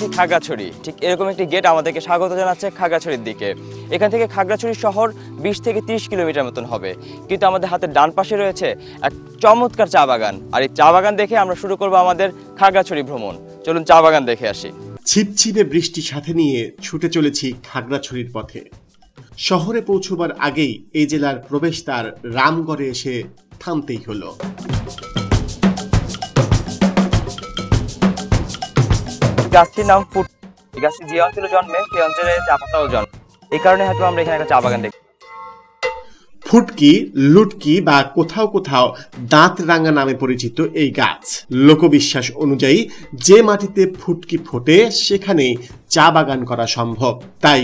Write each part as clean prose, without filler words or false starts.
রয়েছি খাগড়াছড়ি। ঠিক এরকম একটি গেট আমাদেরকে স্বাগত জানাচ্ছে খাগড়াছড়ির দিকে। এখান থেকে খাগড়াছড়ি শহর 20 থেকে 30 কিলোমিটার মতন হবে। কিন্তু আমাদের হাতের ডান পাশে রয়েছে এক চমৎকার চা বাগান, আর এই চা বাগান দেখে আমরা শুরু করব আমাদের খাগড়াছড়ি ভ্রমণ। চলুন চা বাগান দেখে আসি। ছিপছিপে বৃষ্টি সাথে নিয়ে ছুটে চলেছি খাগড়াছড়ির পথে। শহরে পৌঁছবার আগেই এই জেলার প্রবেশদ্বার রামগড়ে এসে থামতেই হলো। গাছটির নাম ফুট। এই গাছটি যে অঞ্চলে জন্মে সেই অঞ্চলে চা পাতাও জন্মে, এই কারণে হয়তো আমরা এখানে একটা চা বাগান দেখি। ফুটকি, লুটকি বা কোথাও কোথাও দাঁত রাঙা নামে পরিচিত এই গাছ। লোকবিশ্বাস অনুযায়ী যে মাটিতে ফুটকি ফোটে সেখানেই চা বাগান করা সম্ভব। তাই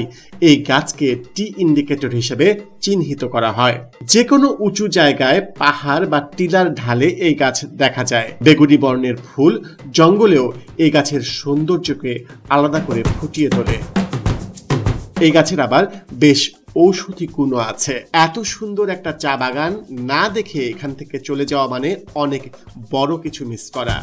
এই গাছকে টি ইন্ডিকেটর হিসেবে চিহ্নিত করা হয়। যে কোনো উঁচু জায়গায়, পাহাড় বা টিলার ঢালে এই গাছ দেখা যায়। বেগুনি বর্ণের ফুল জঙ্গলেও এই গাছের সৌন্দর্যকে আলাদা করে ফুটিয়ে তোলে। এই গাছের আবার বেশ ঔষধি গুণও আছে। এত সুন্দর একটা চা বাগান না দেখে এখান থেকে চলে যাওয়া মানে অনেক বড় কিছু মিস করা।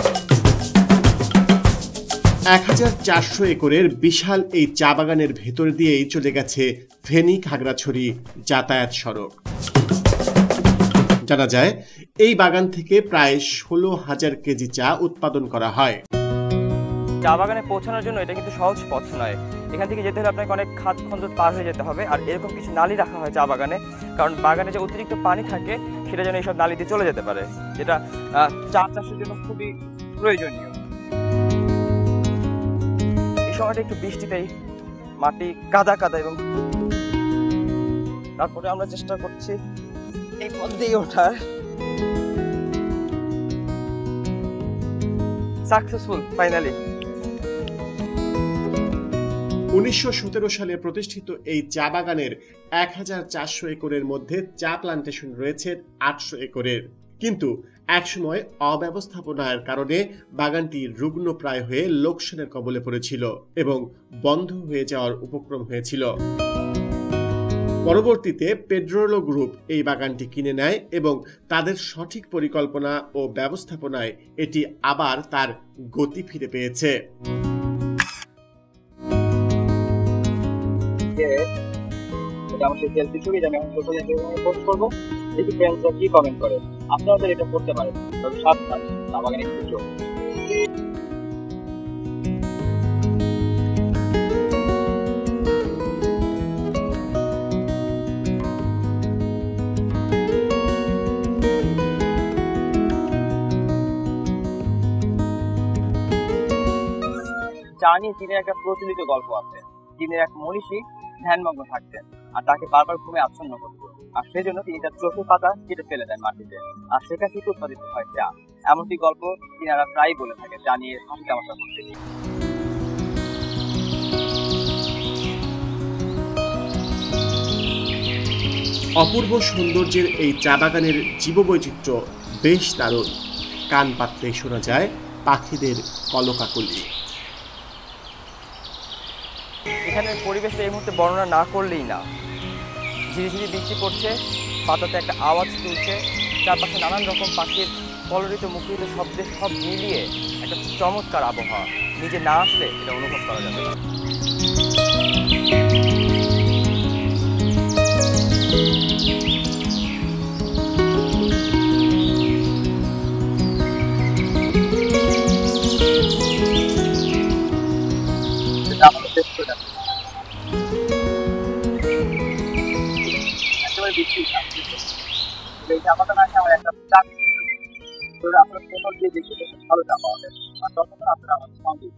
1400 একরের বিশাল এই চা বাগানের ভেতর দিয়েই চলে গেছে ফেনী খাগড়াছড়ি যাতায়াত সড়ক। জানা যায় এই বাগান থেকে প্রায় 16,000 কেজি চা উৎপাদন করা হয়। চা বাগানে পৌঁছানোর জন্য এটা কিন্তু সহজ পথ নয়। এখান থেকে যেতে হলে আপনাকে অনেক খাদ খন্দ পার হয়ে যেতে হবে, আর এরকম কিছু নালী রাখা হয় চা বাগানে, কারণ বাগানে যে অতিরিক্ত পানি থাকে সেটা যেন এইসব নালী দিয়ে চলে যেতে পারে, যেটা চা চাষের জন্য খুবই প্রয়োজনীয়। এই সময়টা একটু বৃষ্টিতেই মাটি কাদা কাদা, এবং তারপরে আমরা চেষ্টা করছি এই পথ দিয়ে ওঠার। Successful finally. 1917 সালে প্রতিষ্ঠিত এই চা বাগানের 1400 একরের মধ্যে চা প্লান্টেশন রয়েছে 800 একরের। কিন্তু একসময় অব্যবস্থাপনার কারণে বাগানটি রুগ্নপ্রায় হয়ে লোকসানের কবলে পড়েছিল এবং বন্ধ হয়ে যাওয়ার উপক্রম হয়েছিল। পরবর্তীতে পেড্রোলো গ্রুপ এই বাগানটি কিনে নেয় এবং তাদের সঠিক পরিকল্পনা ও ব্যবস্থাপনায় এটি আবার তার গতি ফিরে পেয়েছে। আপনাদের এটা করতে পারেন, তবে সাবধান, চা বাগানে একটু চোখ। চা নিয়ে চীনের একটা প্রচলিত গল্প আছে। চীনের এক মনীষী ধ্যানমগ্ন থাকতেন, আর তাকে বারবার ঘুমে আচ্ছন্ন করত, আর সেজন্য তিনি তার চোখের পাতা কেটে ফেলে দেন মাটিতে, আর সেখান থেকে উৎপাদিত হয় চা। এমনটি গল্প চীনারা প্রায়ই বলে থাকে চা নিয়ে হাসি তামাশা করতে। অপূর্ব সৌন্দর্যের এই চা বাগানের জীববৈচিত্র্য বেশ দারুণ। কান পাতলেই শোনা যায় পাখিদের কলকাকলি। এখানের পরিবেশটা এই মুহূর্তে বর্ণনা না করলেই না। ঝিরিঝিরি বৃষ্টি পড়ছে, পাতাতে একটা আওয়াজ তুলছে, চারপাশে নানান রকম পাখির কলরিত মুখরিত শব্দে সব মিলিয়ে একটা চমৎকার আবহাওয়া। নিজে না আসলে এটা অনুভব করা যাবে না। আপনার দিয়ে দেখতে ভালো চা পাওয়া যায়, আর তখন আপনারা আমাদের সঙ্গে